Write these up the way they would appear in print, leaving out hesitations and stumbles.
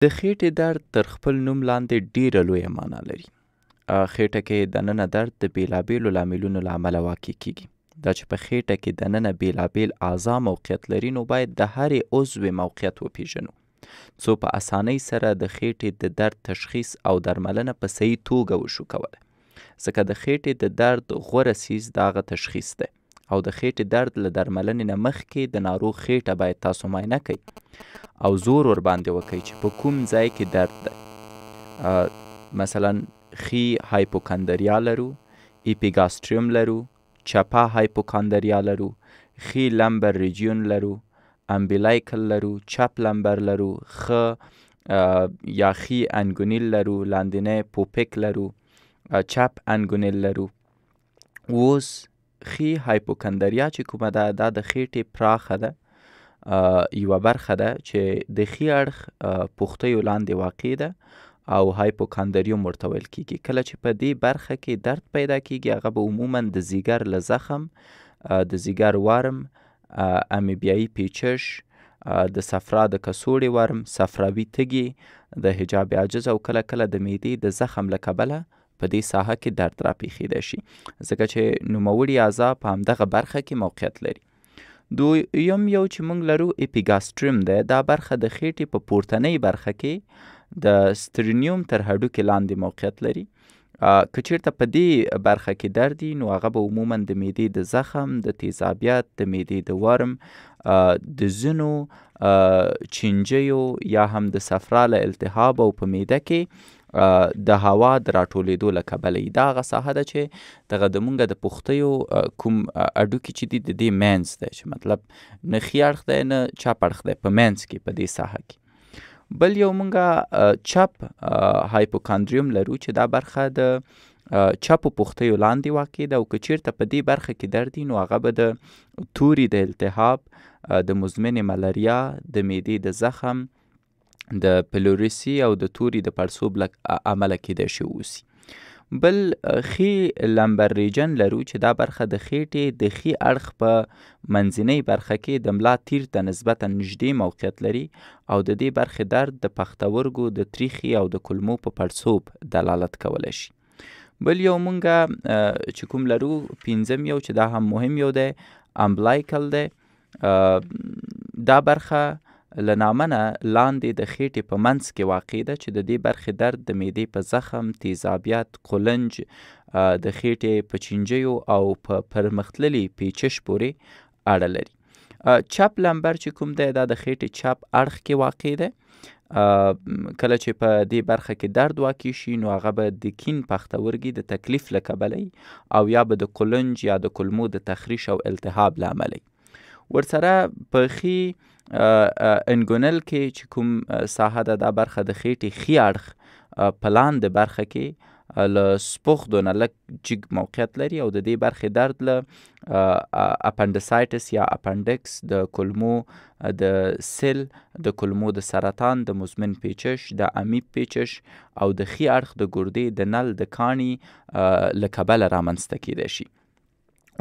د خېټې درد تر خپل نوم لاندې ډېره لویه معنا لري. خېټه کې دننه درد د بېلابېلو لاملونو له امله واقع کېږي. دا چې په خېټه کې دننه بېلابېل اعضا موقعیت لري، نو باید د هرې عضوې موقعیت وپېژنو څو په اسانۍ سره د خېټې د درد تشخیص او درملنه په صحیح توګه وشو کولی. ځکه د خېټې د درد غوره څیز د هغه تشخیص دی، او د خېټې درد له درملنې نه مخکې د ناروغ خېټه باید تاسو معاینه کوئ او زور ور باندې وکړئ چې په کوم ځای کې درد دی. مثلا خي هایپوکاندریا لرو، ایپیګاسټریوم لرو، چپه هایپوکاندریا لرو، خي لمبر ریجیون لرو، امبیلایکل لرو، چپ لمبر لرو، یا خي انګونیل لرو، لاندینی پوپک لرو، چپ انګونیل لرو. اوس خي هایپوکاندریا چې کومه ده، دا د خېټې پراخه ده، یوه برخه ده چې د خي اړخ پوښتیو لاندې واقع ده او هایپوکاندریوم ورته ویل کېږي. کله چې په دې برخه کې درد پیدا کېږي، هغه به عموما د ځیګر له زخم، د ځیګر ورم، امیبیایي پیچش، د صفرا د کڅوړې ورم، صفراوي تږي، د حجاب عاجز او کله کله د معدې د زخم له کبله په دې ساحه کې درد راپېښېدی شي، ځکه چې نوموړي اعضا په همدغه برخه کې موقعیت لري. دویم یو چې موږ لرو ایپیګاسټریوم دی. دا برخه د خېټې په پورتنۍ برخه کې د سترینیوم تر هډوکې لاندې موقعیت لري. که چېرته په دې برخه کې درد وي، نو هغه به عموما د معدې د زخم، د تیزابیت، د معدې د ورم، د ځینو چینجیو یا هم د صفرا له التهاب او په معده کې د هوا د راټولېدو له کبله. دا هغه ساحه ده چې دغه د مونږ د پښتیو کوم اډوکي چې دي، د دې منځ دی، چې مطلب نه ښي اړخ دی نه چپ اړخ دی، په منځ کې په دې ساحه کې. بل یو مونږ چپ هایپوکاندریوم لرو چې دا برخه د چپو پښتیو لاندې واقع ده، او که چېرته په دې برخه کې درد وي، نو هغه به د توري د التهاب، د مزمن ملاریا، د معدې د زخم، د پلوریسي او د توري د پړسوب له امله کېدای شي اوسي. بل خي لمبر ریجن لرو چې دا برخه د خېټې د خي اړخ په منځنۍ برخه کې د ملا تیر ته نسبتا نږدې موقعیت لري، او د دې برخې درد د پښتورګو د تریخي او د کلمو په پړسوب دلالت کولی شي. بل یو مونږ چې کوم لرو، پنځم یو چې دا هم مهم یو دی، امبلایکل دی. دا برخه له نامه نه لاندې د خېټې په منځ کې واقع ده، چې د دې برخې درد د معدې په زخم، تیزابیت، قولنج، د خېټې په چینجیو او په پرمختللي پیچش پورې اړه لري. چپ لمبر چې کوم دی، دا د خېټې چپ اړخ کې واقع دی. کله چې په دې برخه کې درد واقع شي، نو هغه به د کین پښتورګي د تکلیف له کبله او یا به د قولنج یا د کلمو د تخریش او التهاب له امله. ورسره په خي انګونل کې چې کوم ساحه ده، دا برخه د خېټې خي اړخ په لاندې برخه کې له سپوږدو نه لږ جګ موقعیت لري، او د دې برخې درد له اپنډسایټس یا اپنډکس، د کلمو د سل، د کلمو د سرطان، د مزمن پیچش، د امیب پیچش او د خي اړخ د ګردې د نل د کاڼي له کبله رامنځته کېدای شي.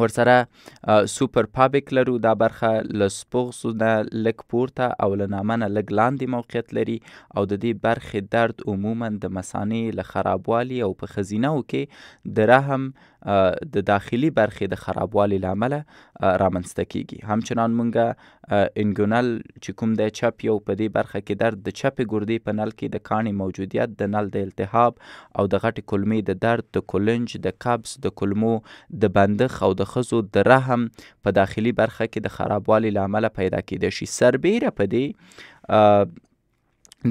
ورسره سوپر پابک لرو. دا برخه له سپوغسو نه لږ پورته او له نامه نه لږ لاندې موقعیت لري، او د دې برخې درد عموما د مثانې له خرابوالي او په ښځینهو کې د رحم د داخلي برخې د خرابوالي له امله رامنځته کېږي. همچنان مونږ انګونل چې کوم دی چپ یو، په دې برخه کې درد د چپې ګردې په نل کې د کاڼي موجودیت، د نل د التهاب او د غټې کلمې د درد، د کولنج، د قبض، د کلمو د بندښ او د ښځو د رحم په داخلي برخه کې د خرابوالي له امله پیدا کېدای شي. سربیره په دې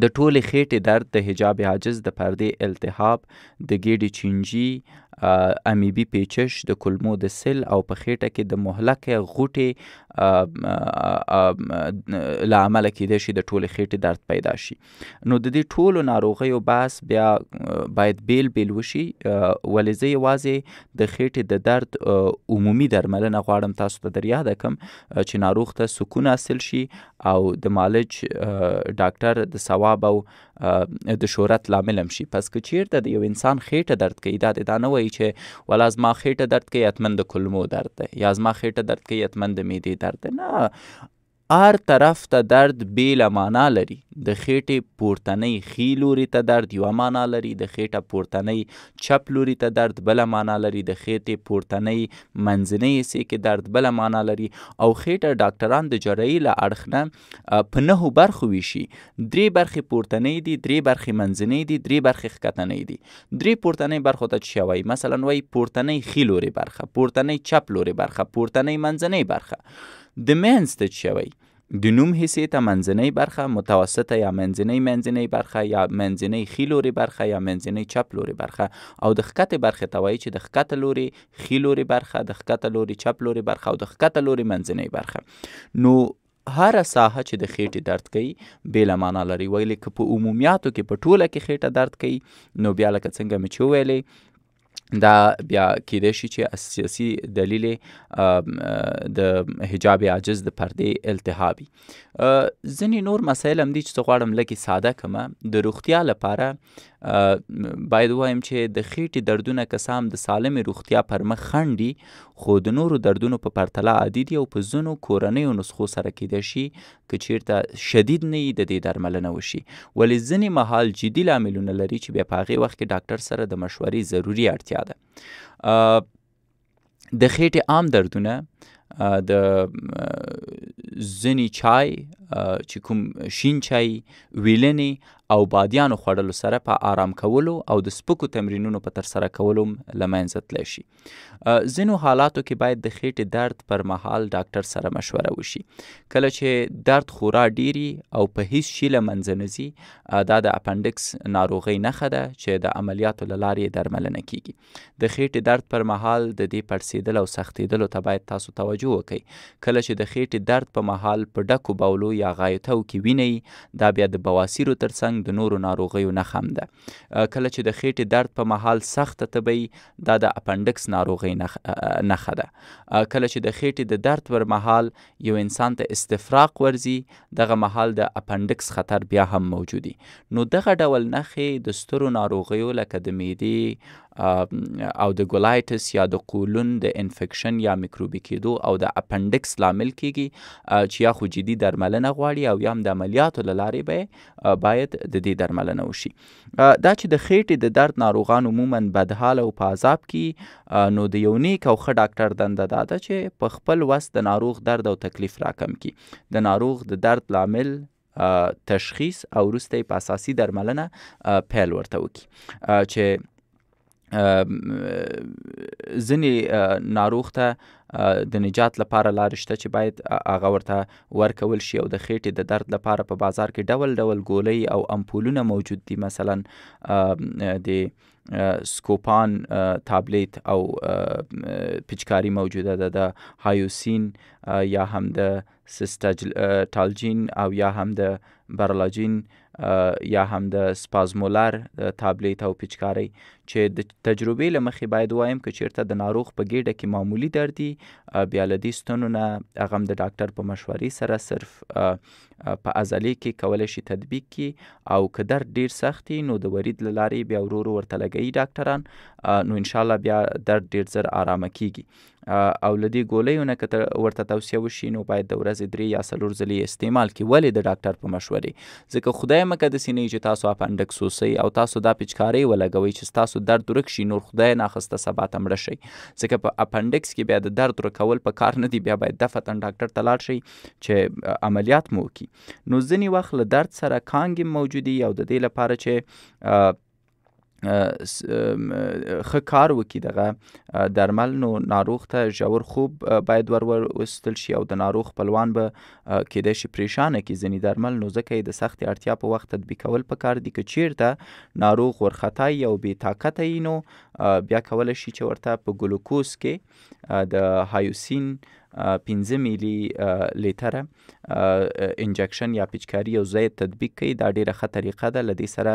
د ټولې خېټې درد، د حجاب عاجز، د پردې التهاب، د ګېډې چینجي، امیبي پیچش، د کلمو د سل او په خېټه کې د مهلکې غوټې له امله کېدای شي د ټولې خېټې درد پیدا شي. نو د دې ټولو ناروغیو بحث بیا باید بیل بیل وشي، ولې زه یوازې د خېټې د درد عمومي درملنه غواړم تاسو ته در یاده کړم چې ناروغ ته سکون حاصل شي او د معالج ډاکټر د ثواب او د شهرت لامل هم شي. پس که چېرته د یو انسان خېټه درد کوي، دا نه وایي چې ولا زما خېټه درد کوي حتما د کلمو درد دی، یا زما خېټه درد کوي حتما د معدې درد دی. نه، هر طرف ته درد بیله معنا لري. د خېټې پورتنی ښي لوري ته درد یوه معنا لري، د خېټه پورتنی چپ لوري ته درد بله معنا لري، د خېټې پورتنی منځنۍ حصې کې درد بله معنا لري. او خېټه ډاکټران د جراحي له اړخ نه په 9 برخو ویشي. 3 برخې پورتنۍ دي، 3 برخې منځنۍ دي، 3 برخې ښکتنۍ دي. 3 پورتنۍ برخو ته څه وایي؟ مثلا وایي پورتنۍ ښي لوري برخه، پورتنۍ چپ لوري برخه، پورتنۍ منځنۍ برخه. د منځ ته څه وایي؟ د نوم حصې ته منځنۍ برخه، متوسطه یا منځنۍ برخه، یا منځنۍ ښي لوري برخه، یا منځنۍ چپ لوري برخه. او د ښکتې برخې ته وایي چې د ښکته لوري ښي لوري برخه، د ښکته لوري چپ لوري برخه، او د ښکته لوري منځنۍ برخه. نو هره ساحه چې د خېټې درد کوي بېله معنا لري. ویلې که په عمومیاتو کې په ټوله کې خېټه درد کوي، نو بیا لکه څنګه مې چې وویلې دا بیا کیدای شي چې اساسي دلیل د حجاب عاجز د پردې التهابي. ځینې نور مسایل هم دي چې زه غواړم لږې ساده کړمه. د روغتیا لپاره باید ووایم چې د خېټې دردونه که څه هم د سالمې روغتیا پر مخ خنډي، خو د نورو دردونو په پرتله عادي دي، او په ځینو کورنیو نسخو سره کیدای شي که چیرته شدید نه وي د دې درملنه وشي. ولې ځینې مهال جدي لاملونه لري چې بیا په هغې وخت کې ډاکټر سره د مشورې ضروري اړتیا ده. د خېټې عام دردونه د ځینې چای چې کوم شین چای، ویلنې او بادیانو خوړلو سره په آرام کولو او د سپکو تمرینونو په ترسره کولو له منځه تللی شي. ځینو حالاتو کې باید د خېټې درد پر مهال ډاکټر سره مشوره وشي. کله چې درد خورا ډیري او په هیڅ شي له منځه نه ځي، دا د اپنډکس ناروغۍ نښه ده چې د عملیاتو له لارې درملنه کیږي. د خېټې درد پر مهال د دې پړسېدل او سختېدلو ته باید تاسو توجه وکئ. کله چې د خېټې درد په مهال په ډکو بولو یا غایطو کې وینئ، دا بیا د بواسیرو ترڅنګ د نورو ناروغیو نښه هم ده. کله چې د خېټې درد په مهال سخته تبه وي، دا د اپنډکس ناروغۍ نښه ده. کله چې د خېټې د درد پر مهال یو انسان ته استفراق ورځي، دغه مهال د اپنډکس خطر بیا هم موجودي. نو دغه ډول نښې د سترو ناروغیو لکه د معدې او د ګولایټس یا د قولون د انفیکشن یا میکروبي کېدو او د اپنډکس لامل کیږي، چې یا خو جدي درملنه غواړي او یا هم د عملیاتو له لارې به باید د دې درملنه وشي. دا چې د خېټې د درد ناروغان عموما بدحاله او په عذاب کې، نو د یو نیک او ښه ډاکټر دنده دا ده چې په خپل وس د ناروغ درد او تکلیف راکم کړي، د ناروغ د درد لامل تشخیص او وروسته یې په اساسي درملنه پیل ورته وکړي. چې ځینې ناروغ ته د نجات لپاره لارې شته چې باید هغه ورته ورکول شي، او د خېټې د درد لپاره په بازار کې ډول ډول ګولۍ او امپولونه موجود دي. مثلا د سکوپان تابلیت او پچکاری موجوده ده، د هایوسین یا هم د سیسټالجین او یا هم د برلاجین یا هم د سپازمولر تابلیت او پچکاری، چې د تجربې له مخې باید وایم که چیرته د ناروغ په ګېډه کې معمولي دردي، بیا له دې ستنو نه هغه هم د ډاکټر په مشورې سره صرف په عضلې کې کولی شي تطبیق کړي، او که درد ډیر سخت وي نو د ورید له لارې بیا ورو ورو ورته لګوي ډاکټران، نو انشاءالله بیا درد ډیر زر آرامه کیږي. او له دې ګولیو نه که ورته توصیه وشي نو باید د ورځې 3 یا 4 ځلې استعمال کړي. ولې د ډاکټر په مشورې؟ ځکه خدای مکه داسې نه وي چې تاسو اپنډکس اوسئ او تاسو دا پچکارۍ ولګوئ چې ستاسو درد ورک شي، نور خدای ناخسته سبا ته مړه شئ. ځکه په اپنډکس کې بیا د درد ورکول په کار نه دي، بیا باید دفعتاً ډاکټر ته لاړ شئ چې عملیات مو وکړي. نو ځینې وخت له درد سره کانګې موجودي، او د دې لپاره چې ښه کار وکړي دغه درمل، نو ناروغ ته ژور خوب باید وروستل شي، او د ناروغ خپلوان به کیدای شي پریشانه کړي ځینې درمل، نو ځکه یې د سختې اړتیا په وخت تطبیقول پکار دي. که چیرته ناروغ ورخطا او بې طاقته وي، نو بیا کولی شي چې ورته په ګلوکوز کې د هایوسین 15 میلی لیتره انجکشن یا پچکاری یو ځای تطبیق کړي. دا ډیره ښه طریقه ده، له دې سره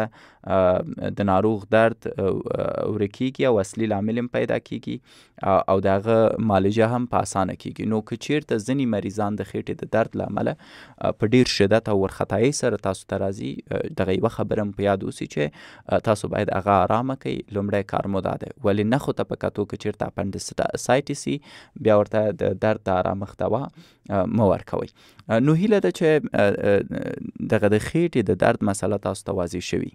د ناروغ درد ورکیږي او اصلي لامل هم پیدا کیږي او د هغه معالجه هم په اسانه کیږي. نو که چیرته ځینې مریضان د خېټې د درد له امله په ډیر شدت او ورخطایۍ سره تاسو ته راځي، دغه یوه خبره هم په یاد اوسي چې تاسو باید هغه آرامه کړئ. لومړی کار مو دا دی، ولې نښو ته په کتو که چیرته اپنډیسایټس وي، بیا ورته د درد ورته ارام محتوا مه ورکوئ. نو هیله ده چې دغه د خېټې د درد مسله تاسو ته واضح شوي.